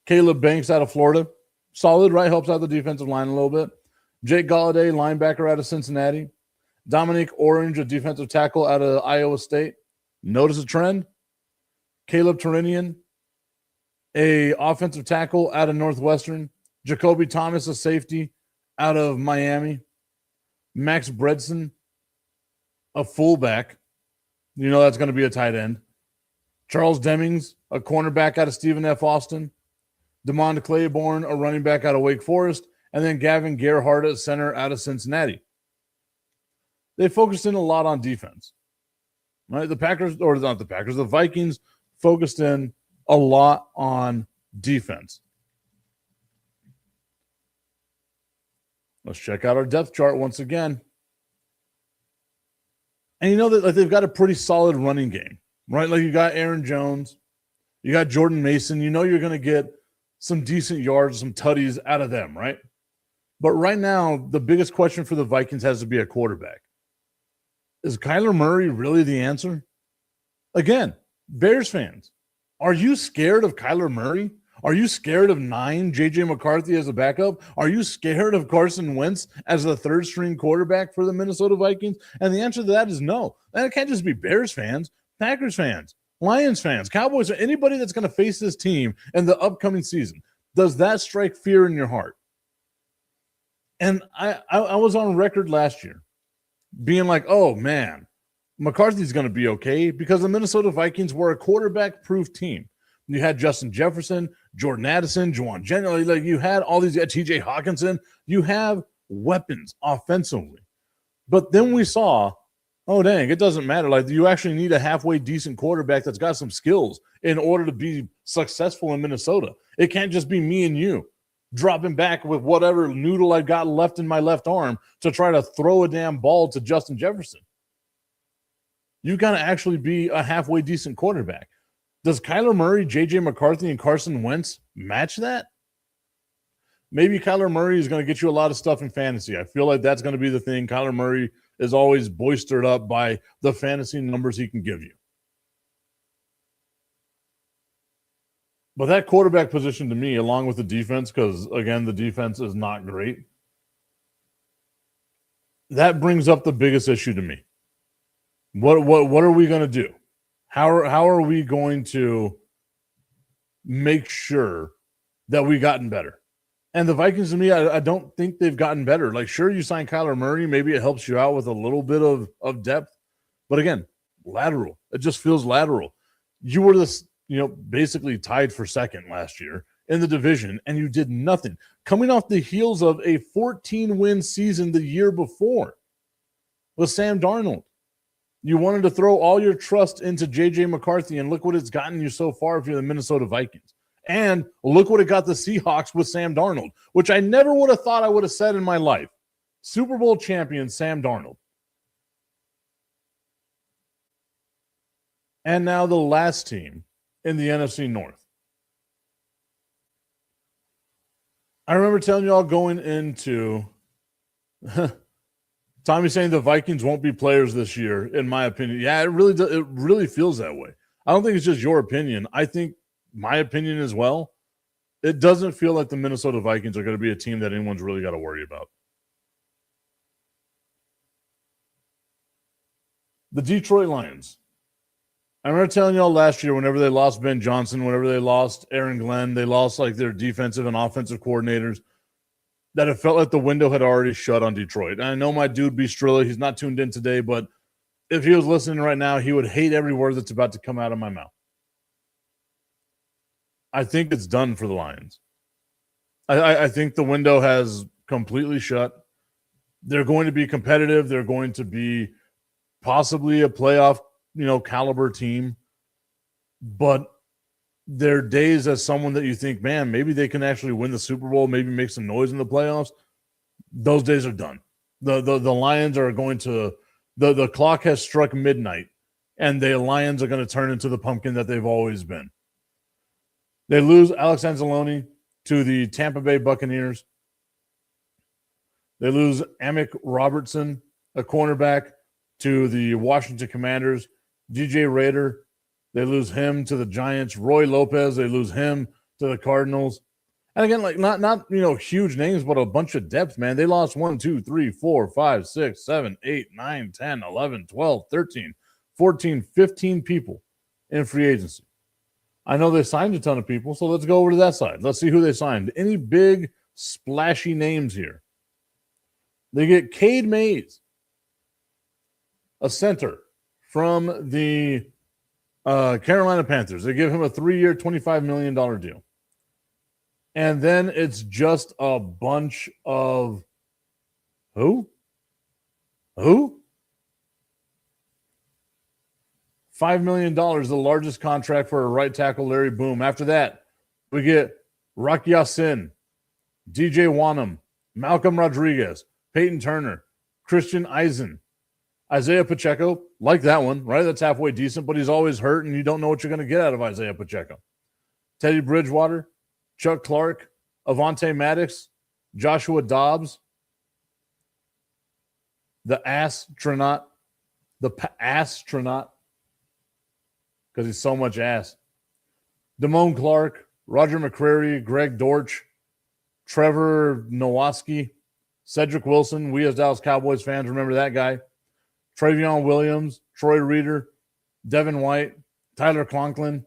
Caleb Banks out of Florida. Solid, right? Helps out the defensive line a little bit. Jake Galladay, linebacker out of Cincinnati. Dominic Orange, a defensive tackle out of Iowa State. Notice a trend. Caleb Turinian, a offensive tackle out of Northwestern. Jacoby Thomas, a safety out of Miami. Max Bredson, a fullback. You know that's going to be a tight end. Charles Demings, a cornerback out of Stephen F. Austin. DeMond Claiborne, a running back out of Wake Forest. And then Gavin Gerhardt, a center out of Cincinnati. They focused in a lot on defense. Right? The Vikings focused in a lot on defense. Let's check out our depth chart once again. And you know that they've got a pretty solid running game, right? Like you got Aaron Jones, you got Jordan Mason. You know you're going to get some decent yards, some tutties out of them, right? But right now, the biggest question for the Vikings has to be a quarterback. Is Kyler Murray really the answer? Again, Bears fans, are you scared of Kyler Murray? Are you scared of 9 J.J. McCarthy as a backup? Are you scared of Carson Wentz as the third-string quarterback for the Minnesota Vikings? And the answer to that is no. And it can't just be Bears fans, Packers fans, Lions fans, Cowboys, anybody that's going to face this team in the upcoming season. Does that strike fear in your heart? And I was on record last year being like, oh, man, McCarthy's going to be okay because the Minnesota Vikings were a quarterback-proof team. You had Justin Jefferson, Jordan Addison, Juwan Jennings. Like you had all these, TJ Hawkinson. You have weapons offensively. But then we saw, oh, dang, it doesn't matter. Like you actually need a halfway decent quarterback that's got some skills in order to be successful in Minnesota. It can't just be me and you dropping back with whatever noodle I've got left in my left arm to try to throw a damn ball to Justin Jefferson. You got to actually be a halfway decent quarterback. Does Kyler Murray, J.J. McCarthy, and Carson Wentz match that? Maybe Kyler Murray is going to get you a lot of stuff in fantasy. I feel like that's going to be the thing. Kyler Murray is always boistered up by the fantasy numbers he can give you. But that quarterback position to me, along with the defense, because, again, the defense is not great, that brings up the biggest issue to me. What are we going to do? How are we going to make sure that we've gotten better? And the Vikings, to me, I don't think they've gotten better. Like, sure, you sign Kyler Murray. Maybe it helps you out with a little bit of depth. But, again, lateral. It just feels lateral. You were basically tied for second last year in the division, and you did nothing. Coming off the heels of a 14-win season the year before with Sam Darnold. You wanted to throw all your trust into J.J. McCarthy, and look what it's gotten you so far if you're the Minnesota Vikings. And look what it got the Seahawks with Sam Darnold, which I never would have thought I would have said in my life. Super Bowl champion Sam Darnold. And now the last team in the NFC North. I remember telling you all going into Tommy's saying the Vikings won't be players this year, in my opinion. Yeah, it really feels that way. I don't think it's just your opinion. I think my opinion as well. It doesn't feel like the Minnesota Vikings are going to be a team that anyone's really got to worry about. The Detroit Lions. I remember telling y'all last year, whenever they lost Ben Johnson, whenever they lost Aaron Glenn, they lost like their defensive and offensive coordinators, that it felt like the window had already shut on Detroit. And I know my dude Bistrilla, he's not tuned in today, but if he was listening right now, he would hate every word that's about to come out of my mouth. I think it's done for the Lions. I think the window has completely shut. They're going to be competitive. They're going to be possibly a playoff, caliber team. But their days as someone that you think, man, maybe they can actually win the Super Bowl, maybe make some noise in the playoffs, those days are done. The Lions are going to the clock has struck midnight, and the Lions are going to turn into the pumpkin that they've always been. They lose Alex Anzalone to the Tampa Bay Buccaneers. They lose Amick Robertson, a cornerback, to the Washington Commanders. DJ Rader, they lose him to the Giants. Roy Lopez, they lose him to the Cardinals. And again, like not huge names, but a bunch of depth, man. They lost 1, 2, 3, 4, 5, 6, 7, 8, 9, 10, 11, 12, 13, 14, 15 people in free agency. I know they signed a ton of people, so let's go over to that side. Let's see who they signed. Any big, splashy names here? They get Cade Mays, a center from the Carolina Panthers. They give him a 3-year, $25 million deal. And then it's just a bunch of who? $5 million, the largest contract for a right tackle, Larry Boom. After that, we get Rocky Yassin, DJ Wanham, Malcolm Rodriguez, Peyton Turner, Christian Eisen, Isaiah Pacheco. Like that one, right? That's halfway decent, but he's always hurt, and you don't know what you're going to get out of Isaiah Pacheco. Teddy Bridgewater, Chuck Clark, Avonte Maddox, Joshua Dobbs, the astronaut, because he's so much ass. Damone Clark, Roger McCreary, Greg Dortch, Trevor Nowaski, Cedric Wilson. We as Dallas Cowboys fans remember that guy. Travion Williams, Troy Reeder, Devin White, Tyler Conklin,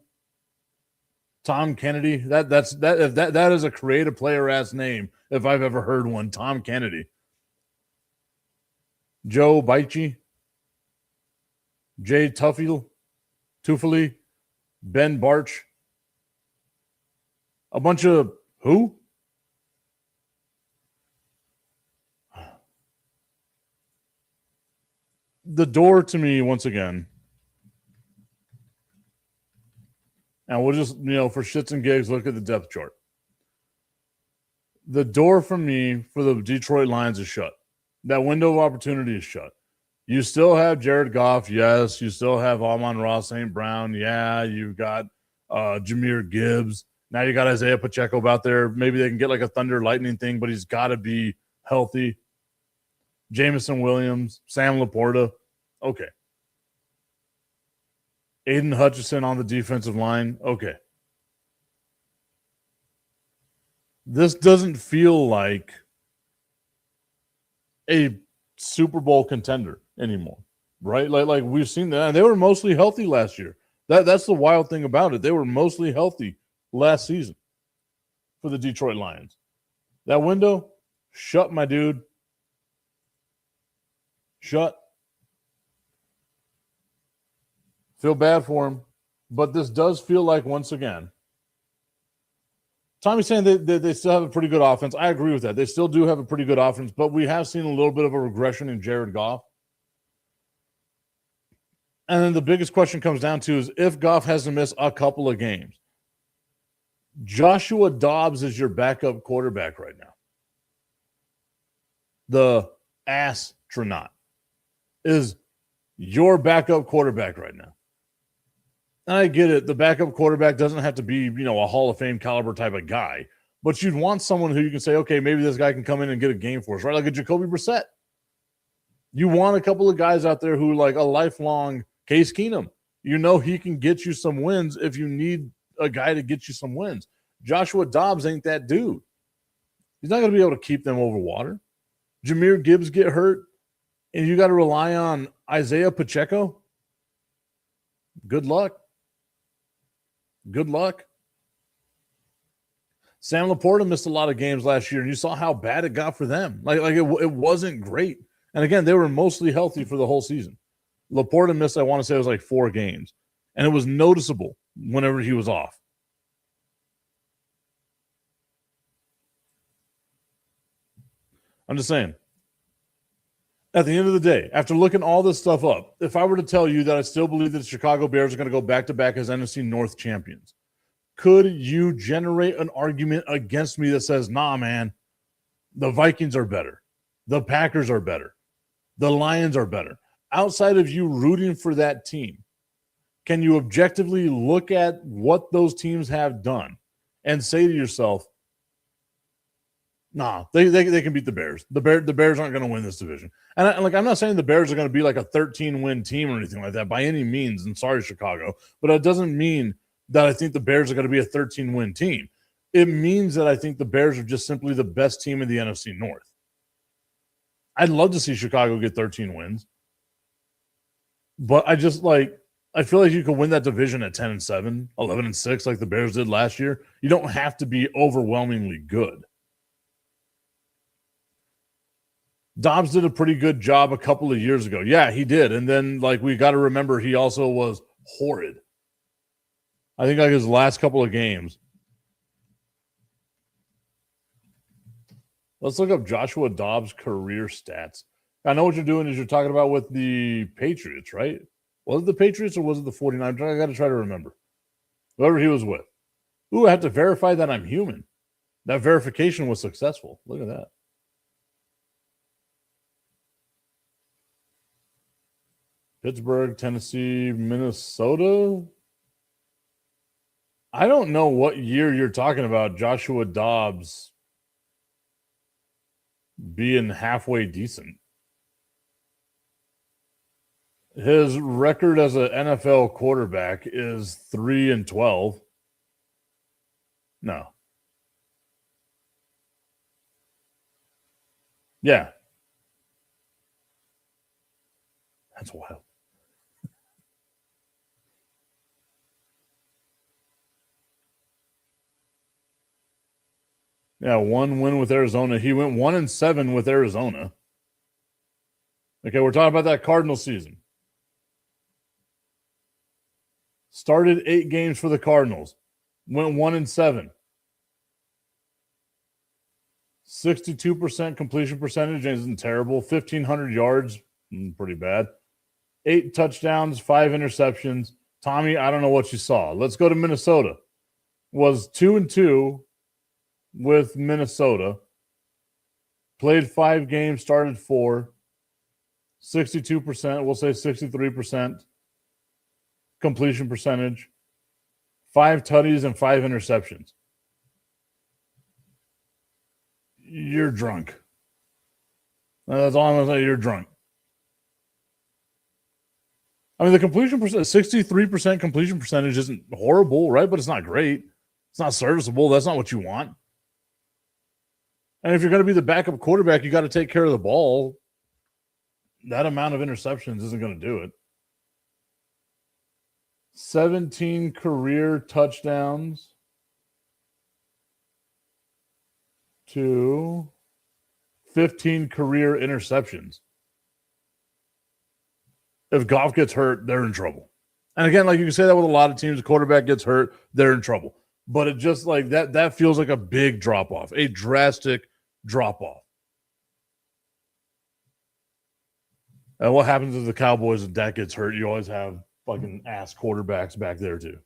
Tom Kennedy. That is a creative player ass name if I've ever heard one. Tom Kennedy. Joe Baichi, Jay Tufele, Ben Barch. A bunch of who? The door to me, once again, and we'll just, for shits and gigs, look at the depth chart. The door for me for the Detroit Lions is shut. That window of opportunity is shut. You still have Jared Goff, yes. You still have Amon-Ra St. Brown, yeah. You've got Jahmyr Gibbs. Now you got Isaiah Pacheco out there. Maybe they can get like a Thunder Lightning thing, but he's got to be healthy. Jameson Williams, Sam Laporta. Okay. Aiden Hutchinson on the defensive line. Okay. This doesn't feel like a Super Bowl contender anymore, right? Like we've seen that. And they were mostly healthy last year. That's the wild thing about it. They were mostly healthy last season for the Detroit Lions. That window, shut, my dude. Shut. Feel bad for him, but this does feel like, once again, Tommy's saying they still have a pretty good offense. I agree with that. They still do have a pretty good offense, but we have seen a little bit of a regression in Jared Goff. And then the biggest question comes down to is if Goff has to miss a couple of games. Joshua Dobbs is your backup quarterback right now. The astronaut is your backup quarterback right now. And I get it. The backup quarterback doesn't have to be, a Hall of Fame caliber type of guy. But you'd want someone who you can say, okay, maybe this guy can come in and get a game for us, right? Like a Jacoby Brissett. You want a couple of guys out there who like a lifelong Case Keenum. You know he can get you some wins if you need a guy to get you some wins. Joshua Dobbs ain't that dude. He's not going to be able to keep them over water. Jahmyr Gibbs get hurt, and you got to rely on Isaiah Pacheco. Good luck. Good luck. Sam Laporta missed a lot of games last year, and you saw how bad it got for them. It wasn't great. And again, they were mostly healthy for the whole season. Laporta missed, I want to say it was like 4 games. And it was noticeable whenever he was off. I'm just saying. At the end of the day, after looking all this stuff up, if I were to tell you that I still believe that the Chicago Bears are going to go back-to-back as NFC North champions, could you generate an argument against me that says, nah, man, the Vikings are better. The Packers are better. The Lions are better. Outside of you rooting for that team, can you objectively look at what those teams have done and say to yourself, nah, they can beat the Bears. The Bears aren't going to win this division. And I'm not saying the Bears are going to be like a 13-win team or anything like that by any means, and sorry, Chicago, but it doesn't mean that I think the Bears are going to be a 13-win team. It means that I think the Bears are just simply the best team in the NFC North. I'd love to see Chicago get 13 wins. But I feel like you can win that division at 10-7, 11-6, like the Bears did last year. You don't have to be overwhelmingly good. Dobbs did a pretty good job a couple of years ago. Yeah, he did. And then, we got to remember he also was horrid. I think his last couple of games. Let's look up Joshua Dobbs' career stats. I know what you're doing is you're talking about with the Patriots, right? Was it the Patriots or was it the 49ers? I got to try to remember. Whoever he was with. Ooh, I have to verify that I'm human. That verification was successful. Look at that. Pittsburgh, Tennessee, Minnesota. I don't know what year you're talking about Joshua Dobbs being halfway decent. His record as an NFL quarterback is 3-12. No. Yeah. That's wild. Yeah, 1 win with Arizona. He went 1-7 with Arizona. Okay, we're talking about that Cardinal season. Started 8 games for the Cardinals. Went 1-7. 62% completion percentage isn't terrible. 1,500 yards, pretty bad. 8 touchdowns, 5 interceptions. Tommy, I don't know what you saw. Let's go to Minnesota. Was 2-2 with Minnesota. Played 5 games, started 4. 62%, we'll say 63% completion percentage. 5 tutties and 5 interceptions. You're drunk. That's all I'm going to say. You're drunk. I mean, the completion percent, 63% completion percentage isn't horrible, right? But it's not great. It's not serviceable. That's not what you want. And if you're going to be the backup quarterback, you got to take care of the ball. That amount of interceptions isn't going to do it. 17 career touchdowns to 15 career interceptions. If Goff gets hurt, they're in trouble. And again, like you can say that with a lot of teams, the quarterback gets hurt, they're in trouble. But it just like that feels like a big drop-off, a drastic drop-off. And what happens to the Cowboys if Dak gets hurt? You always have fucking ass quarterbacks back there too.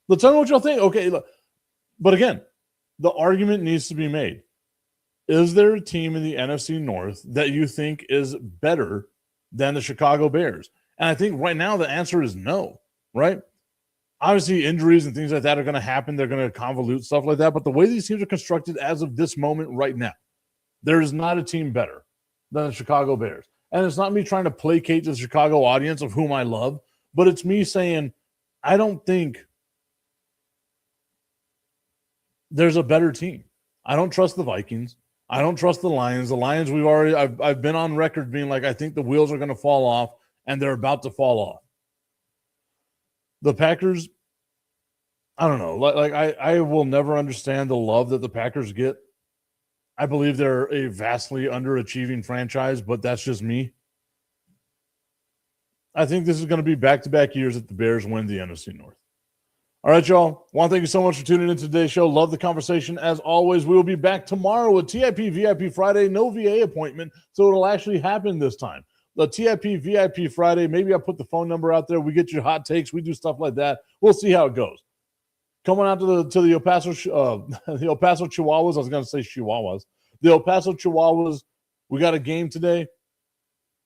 Let's tell me what y'all think. Okay, look. But again, the argument needs to be made. Is there a team in the NFC North that you think is better than the Chicago Bears? And I think right now the answer is no, right? Obviously, injuries and things like that are going to happen. They're going to convolute stuff like that. But the way these teams are constructed as of this moment right now, there is not a team better. than the Chicago Bears. And it's not me trying to placate the Chicago audience of whom I love, but it's me saying I don't think there's a better team. I don't trust the Vikings. I don't trust the Lions. The Lions, I've been on record being like, I think the wheels are going to fall off, and they're about to fall off. The Packers, I don't know. I will never understand the love that the Packers get. I believe they're a vastly underachieving franchise, but that's just me. I think this is going to be back-to-back years that the Bears win the NFC North. All right, y'all. Want to thank you so much for tuning in to today's show. Love the conversation. As always, we will be back tomorrow with TIP VIP Friday. No VA appointment, so it'll actually happen this time. The TIP VIP Friday, maybe I put the phone number out there. We get your hot takes. We do stuff like that. We'll see how it goes. Coming out to the El Paso, the El Paso Chihuahuas. I was going to say Chihuahuas. The El Paso Chihuahuas, we got a game today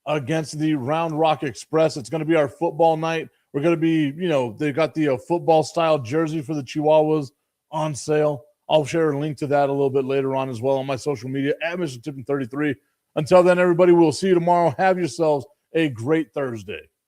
against the Round Rock Express. It's going to be our football night. We're going to be, they got the football-style jersey for the Chihuahuas on sale. I'll share a link to that a little bit later on as well on my social media at Mr. Tipton 33. Until then, everybody, we'll see you tomorrow. Have yourselves a great Thursday.